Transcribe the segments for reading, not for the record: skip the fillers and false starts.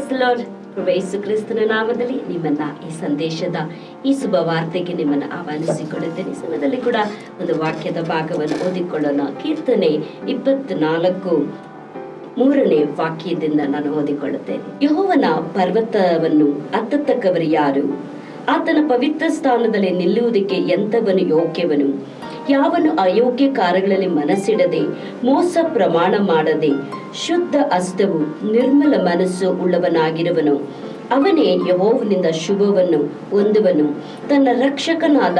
Price the lord. ಪ್ರಭು ಯೇಸು ಕ್ರಿಸ್ತನ ನಾಮದಲ್ಲಿ ನಿಮ್ಮನ್ನ ಈ ಸಂದೇಶದ ಈ ಶುಭ ವಾರ್ತೆಗೆ ನಿಮ್ಮನ್ನು ಆಹ್ವಾನಿಸಿಕೊಳ್ಳುತ್ತೇನೆ. ಈ ಸಮಯದಲ್ಲಿ ಕೂಡ ಒಂದು ವಾಕ್ಯದ ಭಾಗವನ್ನು ಓದಿಕೊಳ್ಳೋಣ. ಕೀರ್ತನೆ 24 3ನೇ ವಾಕ್ಯದಿಂದ ನಾನು ಓದಿಕೊಳ್ಳುತ್ತೇನೆ. ಯೆಹೋವನ ಪರ್ವತವನ್ನು ಹತ್ತತಕ್ಕವರು ಯಾರು? ಆತನ ಪವಿತ್ರ ಸ್ಥಾನದಲ್ಲಿ ನಿಲ್ಲುವುದಕ್ಕೆ ಎಂಥವನು ಯೋಗ್ಯವನು? ಯಾವನು ಅಯೋಗ್ಯ ಕಾರ್ಯಗಳಲ್ಲಿ ಮನಸ್ಸಿಡದೆ, ಮೋಸ ಪ್ರಮಾಣ ಮಾಡದೆ, ಶುದ್ಧ ಹಸ್ತವು ನಿರ್ಮಲ ಮನಸ್ಸು ಉಳ್ಳವನಾಗಿರುವನು, ಅವನೇ ಯೆಹೋವನಿಂದ ಶುಭವನ್ನು ಹೊಂದುವನು, ತನ್ನ ರಕ್ಷಕನಾದ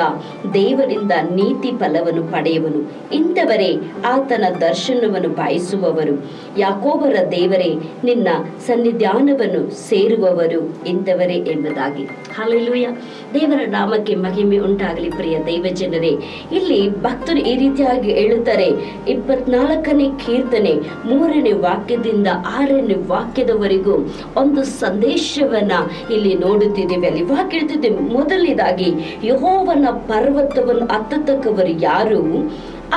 ದೇವರಿಂದ ನೀತಿ ಫಲವನ್ನು ಪಡೆಯುವನು. ಇಂಥವರೇ ಆತನ ದರ್ಶನವನ್ನು ಬಯಸುವವರು. ಯಾಕೋಬರ ದೇವರೇ, ನಿನ್ನ ಸನ್ನಿಧಾನವನ್ನು ಸೇರುವವರು ಇಂಥವರೇ ಎಂಬುದಾಗಿ. ಹಲ್ಲೆಲೂಯಾ. ದೇವರ ನಾಮಕ್ಕೆ ಮಹಿಮೆ ಉಂಟಾಗಲಿ. ಪ್ರಿಯ ದೈವ ಜನರೇ, ಇಲ್ಲಿ ಭಕ್ತರು ಈ ರೀತಿಯಾಗಿ ಹೇಳುತ್ತಾರೆ. 24ನೇ ಕೀರ್ತನೆ 3ನೇ ವಾಕ್ಯದಿಂದ 6ನೇ ವಾಕ್ಯದವರೆಗೂ ಒಂದು ಸಂದೇಶವನ್ನ ಇಲ್ಲಿ ನೋಡುತ್ತಿದ್ದೇವೆ. ಅಲ್ಲಿ ವಾಕ್ಯ ಹೇಳ್ತಿದ್ದೆ, ಮೊದಲನೇದಾಗಿ ಯೆಹೋವನ ಪರ್ವತವನ್ನು ಹತ್ತತಕ್ಕವರು ಯಾರು?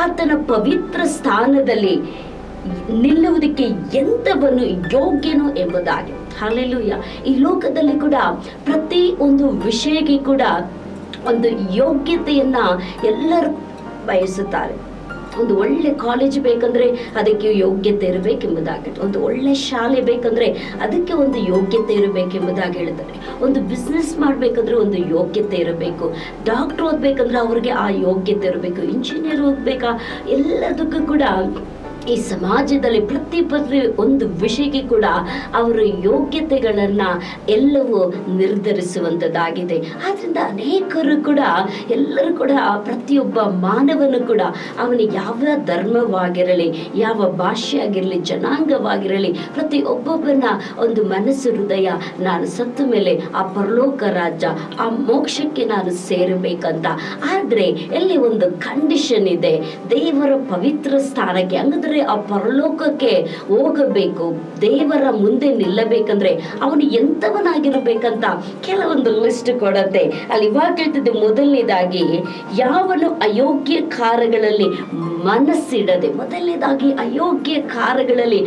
ಆತನ ಪವಿತ್ರ ಸ್ಥಾನದಲ್ಲಿ ನಿಲ್ಲುವುದಕ್ಕೆ ಎಂಥವನು ಯೋಗ್ಯನು ಎಂಬುದಾಗಿ. ಹಲ್ಲೆಲೂಯಾ. ಈ ಲೋಕದಲ್ಲಿ ಕೂಡ ಪ್ರತಿ ಒಂದು ವಿಷಯಕ್ಕೆ ಕೂಡ ಒಂದು ಯೋಗ್ಯತೆಯನ್ನ ಎಲ್ಲರೂ ಬಯಸುತ್ತಾರೆ. ಒಂದು ಒಳ್ಳೆ ಕಾಲೇಜ್ ಬೇಕಂದ್ರೆ ಅದಕ್ಕೆ ಯೋಗ್ಯತೆ ಇರಬೇಕೆಂಬುದಾಗಿ, ಒಂದು ಒಳ್ಳೆ ಶಾಲೆ ಬೇಕಂದ್ರೆ ಅದಕ್ಕೆ ಒಂದು ಯೋಗ್ಯತೆ ಇರಬೇಕೆಂಬುದಾಗಿ ಹೇಳ್ತಾರೆ. ಒಂದು ಬಿಸ್ನೆಸ್ ಮಾಡ್ಬೇಕಂದ್ರೆ ಒಂದು ಯೋಗ್ಯತೆ ಇರಬೇಕು. ಡಾಕ್ಟರ್ ಓದ್ಬೇಕಂದ್ರೆ ಅವ್ರಿಗೆ ಆ ಯೋಗ್ಯತೆ ಇರಬೇಕು. ಇಂಜಿನಿಯರ್ ಓದ್ಬೇಕಾ, ಎಲ್ಲದಕ್ಕೂ ಕೂಡ ಈ ಸಮಾಜದಲ್ಲಿ ಪ್ರತಿ ಒಂದು ವಿಷಯಕ್ಕೆ ಕೂಡ ಅವರ ಯೋಗ್ಯತೆಗಳನ್ನ ಎಲ್ಲವೂ ನಿರ್ಧರಿಸುವಂಥದ್ದಾಗಿದೆ. ಆದ್ರಿಂದ ಅನೇಕರು ಕೂಡ ಎಲ್ಲರೂ ಕೂಡ ಪ್ರತಿಯೊಬ್ಬ ಮಾನವನು ಕೂಡ ಅವನಿಗೆ ಯಾವ ಧರ್ಮವಾಗಿರಲಿ, ಯಾವ ಭಾಷೆ ಆಗಿರಲಿ, ಜನಾಂಗವಾಗಿರಲಿ, ಪ್ರತಿಯೊಬ್ಬೊಬ್ಬನ ಒಂದು ಮನಸ್ಸು ಹೃದಯ, ನಾನು ಸತ್ತ ಮೇಲೆ ಆ ಪರಲೋಕ ರಾಜ್ಯ, ಆ ಮೋಕ್ಷಕ್ಕೆ ನಾನು ಸೇರಬೇಕಂತ. ಆದ್ರೆ ಎಲ್ಲಿ ಒಂದು ಕಂಡೀಷನ್ ಇದೆ, ದೇವರ ಪವಿತ್ರ ಸ್ಥಾನಕ್ಕೆ, ಹಂಗಂದ್ರೆ ಆ ಪರಲೋಕಕ್ಕೆ ಹೋಗಬೇಕು, ದೇವರ ಮುಂದೆ ನಿಲ್ಲಬೇಕಂದ್ರೆ ಅವನು ಎಂಥವನಾಗಿರ್ಬೇಕಂತ ಕೆಲವೊಂದು ಲಿಸ್ಟ್ ಕೊಡತ್ತೆ. ಅಲ್ಲಿ ಇವಾಗ ಹೇಳ್ತಿದ್ದೆ, ಮೊದಲನೇದಾಗಿ ಯಾವನು ಅಯೋಗ್ಯ ಕಾರ್ಯಗಳಲ್ಲಿ ಮನಸ್ಸಿಡದೆ, ಮೊದಲನೇದಾಗಿ ಅಯೋಗ್ಯ ಕಾರ್ಯಗಳಲ್ಲಿ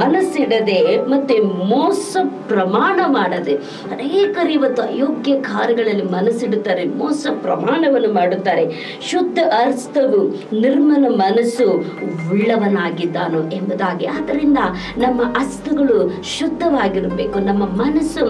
ಮನಸ್ಸಿಡದೆ ಮತ್ತೆ ಮೋಸ ಪ್ರಮಾಣ ಮಾಡದೆ. ಅನೇಕರು ಇವತ್ತು ಅಯೋಗ್ಯ ಕಾರ್ಯಗಳಲ್ಲಿ ಮನಸ್ಸಿಡುತ್ತಾರೆ, ಮೋಸ ಪ್ರಮಾಣವನ್ನು ಮಾಡುತ್ತಾರೆ. ಶುದ್ಧ ಹಸ್ತವು ನಿರ್ಮಲ ಮನಸ್ಸು ಉಳ್ಳವನಾಗಿದ್ದಾನು ಎಂಬುದಾಗಿ. ಆದ್ದರಿಂದ ನಮ್ಮ ಹಸ್ತಗಳು ಶುದ್ಧವಾಗಿರಬೇಕು, ನಮ್ಮ ಮನಸ್ಸು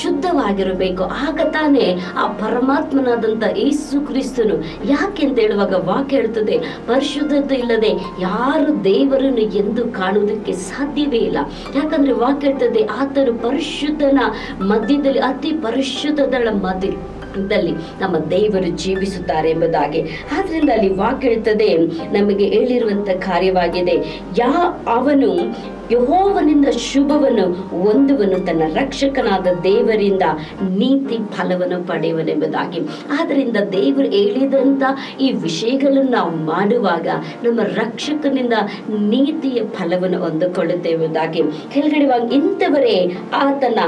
ಶುದ್ಧವಾಗಿರಬೇಕು. ಆಗ ತಾನೇ ಆ ಪರಮಾತ್ಮನಾದಂಥ ಯೇಸು ಕ್ರಿಸ್ತನು, ಯಾಕೆಂತ ಹೇಳುವಾಗ ವಾಕ್ಯ ಹೇಳ್ತದೆ, ಪರಿಶುದ್ಧತೆ ಇಲ್ಲದೆ ಯಾರು ದೇವರನ್ನು ಎಂದು ಕಾಣುವುದಕ್ಕೆ ಸಾಧ್ಯವೇ ಇಲ್ಲ. ಯಾಕಂದ್ರೆ ವಾಕ್ಯ ಹೇಳ್ತದೆ, ಆತನು ಪರಿಶುದ್ಧನ ಮಧ್ಯದಲ್ಲಿ, ಅತಿ ಪರಿಶುದ್ಧದಳ ಮಧ್ಯದಲ್ಲಿ ನಮ್ಮ ದೇವರು ಜೀವಿಸುತ್ತಾರೆ ಎಂಬುದಾಗಿ. ಆದ್ರಿಂದ ಅಲ್ಲಿ ವಾಕ್ಯ ಹೇಳ್ತದೆ, ನಮಗೆ ಹೇಳಿರುವಂತ ಕಾರ್ಯವಾಗಿದೆ, ಅವನು ಯೆಹೋವನಿಂದ ಶುಭವನ್ನು ಹೊಂದುವನು, ತನ್ನ ರಕ್ಷಕನಾದ ದೇವರಿಂದ ನೀತಿ ಫಲವನ್ನು ಪಡೆಯುವನೆಂಬುದಾಗಿ. ಆದ್ರಿಂದ ದೇವರು ಹೇಳಿದಂತ ಈ ವಿಷಯಗಳನ್ನು ನಾವು ಮಾಡುವಾಗ ನಮ್ಮ ರಕ್ಷಕನಿಂದ ನೀತಿಯ ಫಲವನ್ನು ಹೊಂದಿಕೊಳ್ಳುತ್ತೇವೆಂಬುದಾಗಿ. ಕೆಳಗಡೆ ಇಂಥವರೇ ಆತನ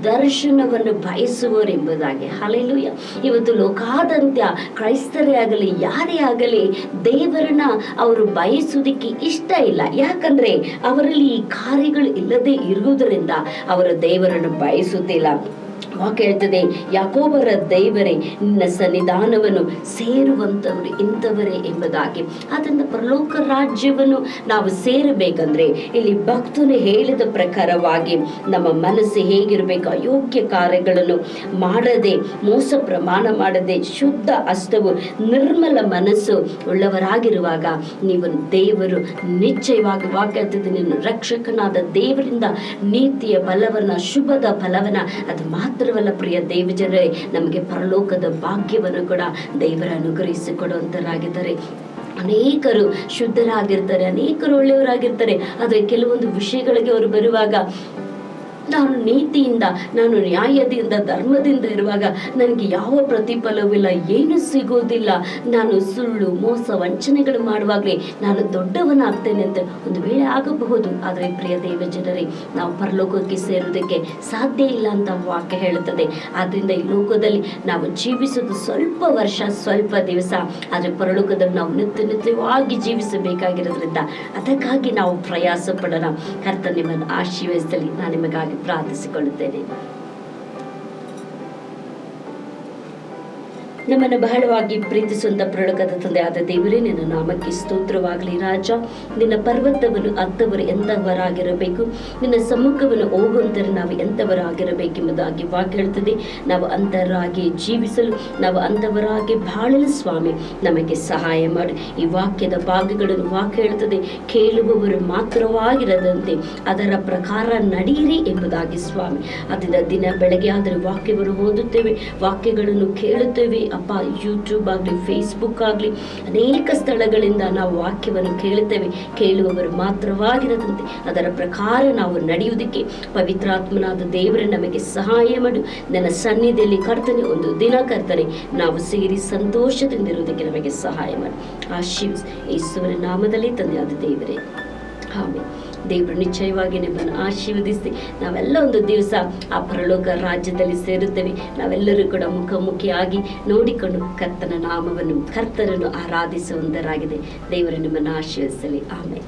ದರ್ಶನವನ್ನು ಬಯಸುವರೆಂಬುದಾಗಿ. ಹಲ್ಲೆಲೂಯಾ. ಇವತ್ತು ಲೋಕಾದ್ಯಂತ ಕ್ರೈಸ್ತರೇ ಆಗಲಿ, ಯಾರೇ ಆಗಲಿ, ದೇವರನ್ನ ಅವರು ಬಯಸುವುದಕ್ಕೆ ಇಷ್ಟ ಇಲ್ಲ. ಯಾಕಂದ್ರೆ ಅವರಲ್ಲಿ ಈ ಕಾರ್ಯಗಳು ಇಲ್ಲದೆ ಇರುವುದರಿಂದ ಅವರು ದೇವರನ್ನು ಬಯಸುತ್ತಿಲ್ಲ. ವಾಕ್ಯ ಹೇಳ್ತದೆ, ಯಾಕೋಬರ ದೇವರೇ, ನಿನ್ನ ಸನ್ನಿಧಾನವನ್ನು ಸೇರುವಂಥವರು ಇಂಥವರೇ ಎಂಬುದಾಗಿ. ಆದ್ದರಿಂದ ಪರಲೋಕ ರಾಜ್ಯವನ್ನು ನಾವು ಸೇರಬೇಕಂದ್ರೆ ಇಲ್ಲಿ ಭಕ್ತನು ಹೇಳಿದ ಪ್ರಕಾರವಾಗಿ ನಮ್ಮ ಮನಸ್ಸು ಹೇಗಿರಬೇಕು? ಅಯೋಗ್ಯ ಕಾರ್ಯಗಳನ್ನು ಮಾಡದೆ, ಮೋಸ ಪ್ರಮಾಣ ಮಾಡದೆ, ಶುದ್ಧ ಹಸ್ತವು ನಿರ್ಮಲ ಮನಸ್ಸು ಉಳ್ಳವರಾಗಿರುವಾಗ ನೀವು ದೇವರು ನಿಶ್ಚಯವಾಗಿ ವಾಕ್ಯ ಹೇಳ್ತದೆ, ನಿನ್ನ ರಕ್ಷಕನಾದ ದೇವರಿಂದ ನೀತಿಯ ಫಲವನ್ನ, ಶುಭದ ಫಲವನ್ನ, ಅದು ಮಾತ್ರವಲ್ಲ ಪ್ರಿಯ ದೇವ ಜನರೇ, ನಮಗೆ ಪರಲೋಕದ ಭಾಗ್ಯವನ್ನು ಕೂಡ ದೇವರ ಅನುಗ್ರಹಿಸಿಕೊಡುವಂತರಾಗಿದ್ದಾರೆ. ಅನೇಕರು ಶುದ್ಧರಾಗಿರ್ತಾರೆ, ಅನೇಕರು ಒಳ್ಳೆಯವರಾಗಿರ್ತಾರೆ. ಆದರೆ ಕೆಲವೊಂದು ವಿಷಯಗಳಿಗೆ ಅವರು ಬರುವಾಗ, ನಾನು ನೀತಿಯಿಂದ, ನಾನು ನ್ಯಾಯದಿಂದ, ಧರ್ಮದಿಂದ ಇರುವಾಗ ನನಗೆ ಯಾವ ಪ್ರತಿಫಲವಿಲ್ಲ, ಏನು ಸಿಗೋದಿಲ್ಲ, ನಾನು ಸುಳ್ಳು, ಮೋಸ, ವಂಚನೆಗಳು ಮಾಡುವಾಗಲೇ ನಾನು ದೊಡ್ಡವನಾಗ್ತೇನೆ ಅಂತ ಒಂದು ವೇಳೆ ಆಗಬಹುದು. ಆದರೆ ಪ್ರಿಯ ದೇವ ಜನರೇ, ನಾವು ಪರಲೋಕಕ್ಕೆ ಸೇರೋದಕ್ಕೆ ಸಾಧ್ಯ ಇಲ್ಲ ಅಂತ ವಾಕ್ಯ ಹೇಳುತ್ತದೆ. ಆದ್ದರಿಂದ ಈ ಲೋಕದಲ್ಲಿ ನಾವು ಜೀವಿಸೋದು ಸ್ವಲ್ಪ ವರ್ಷ, ಸ್ವಲ್ಪ ದಿವಸ, ಆದರೆ ಪರಲೋಕದಲ್ಲಿ ನಾವು ನಿತ್ಯವಾಗಿ ಜೀವಿಸಬೇಕಾಗಿರೋದ್ರಿಂದ ಅದಕ್ಕಾಗಿ ನಾವು ಪ್ರಯಾಸ ಪಡೋಣ. ಕರ್ತನ ನಿಮ್ಮನ್ನು ಆಶೀರ್ವದಿಸಲಿ. ನಾನು ನಿಮಗಾಗಿ ವಿಶೇಷವಾಗಿ ಪ್ರಾರ್ಥಿಸಿಕೊಳ್ಳುತ್ತೇನೆ. ನಮ್ಮನ್ನು ಬಹಳವಾಗಿ ಪ್ರೀತಿಸುವಂತ ಪ್ರೊಡಕದ ತಂದೆಯಾದ ದೇವರೇ, ನಿನ್ನ ನಾಮಕ್ಕೆ ಸ್ತೋತ್ರವಾಗಲಿ. ರಾಜ, ನಿನ್ನ ಪರ್ವತವನ್ನು ಅತ್ತವರು ಎಂಥವರಾಗಿರಬೇಕು, ನಿನ್ನ ಸಮ್ಮುಖವನ್ನು ಹೋಗುವಂತರು ನಾವು ಎಂಥವರಾಗಿರಬೇಕೆಂಬುದಾಗಿ ವಾಕ್ಯ ಹೇಳ್ತದೆ. ನಾವು ಅಂಥವರಾಗಿ ಜೀವಿಸಲು, ನಾವು ಅಂಥವರಾಗಿ ಬಾಳಲು ಸ್ವಾಮಿ ನಮಗೆ ಸಹಾಯ ಮಾಡಿ. ಈ ವಾಕ್ಯದ ಭಾಗಗಳನ್ನು ವಾಕ್ಯ ಹೇಳ್ತದೆ, ಕೇಳುವವರು ಮಾತ್ರವಾಗಿರದಂತೆ ಅದರ ಪ್ರಕಾರ ನಡೆಯಿರಿ ಎಂಬುದಾಗಿ ಸ್ವಾಮಿ. ಅದರಿಂದ ದಿನ ಬೆಳಗ್ಗೆ ಆದರೆ ವಾಕ್ಯವನ್ನು ಓದುತ್ತೇವೆ, ವಾಕ್ಯಗಳನ್ನು ಕೇಳುತ್ತೇವೆ ಅಪ್ಪ. ಯೂಟ್ಯೂಬ್ ಆಗಲಿ, ಫೇಸ್ಬುಕ್ ಆಗಲಿ, ಅನೇಕ ಸ್ಥಳಗಳಿಂದ ನಾವು ವಾಕ್ಯವನ್ನು ಕೇಳುತ್ತೇವೆ. ಕೇಳುವವರು ಮಾತ್ರವಾಗಿರದಂತೆ ಅದರ ಪ್ರಕಾರ ನಾವು ನಡೆಯುವುದಕ್ಕೆ ಪವಿತ್ರಾತ್ಮನಾದ ದೇವರೇ ನಮಗೆ ಸಹಾಯ ಮಾಡು. ನನ್ನ ಸನ್ನಿಧಿಯಲ್ಲಿ ಕರ್ತನೆ, ಒಂದು ದಿನ ಕರ್ತನೆ ನಾವು ಸೇರಿ ಸಂತೋಷದಿಂದಿರುವುದಕ್ಕೆ ನಮಗೆ ಸಹಾಯ ಮಾಡಿ. ಆಶೀರ್ವದಿಸಿ ಯೇಸುವಿನ ನಾಮದಲ್ಲಿ ತಂದೆಯಾದ ದೇವರೇ, ಆಮೆನ್. ದೇವರು ನಿಶ್ಚಯವಾಗಿ ನಿಮ್ಮನ್ನು ಆಶೀರ್ವದಿಸಿ ನಾವೆಲ್ಲ ಒಂದು ದಿವಸ ಆ ಪರಲೋಕ ರಾಜ್ಯದಲ್ಲಿ ಸೇರುತ್ತೇವೆ. ನಾವೆಲ್ಲರೂ ಕೂಡ ಮುಖಾಮುಖಿಯಾಗಿ ನೋಡಿಕೊಂಡು ಕರ್ತನ ನಾಮವನ್ನು, ಕರ್ತನನ್ನು ಆರಾಧಿಸುವಂತರಾಗಿದೆ. ದೇವರು ನಿಮ್ಮನ್ನು ಆಶೀರ್ವದಿಸಲಿ. ಆಮೆನ್.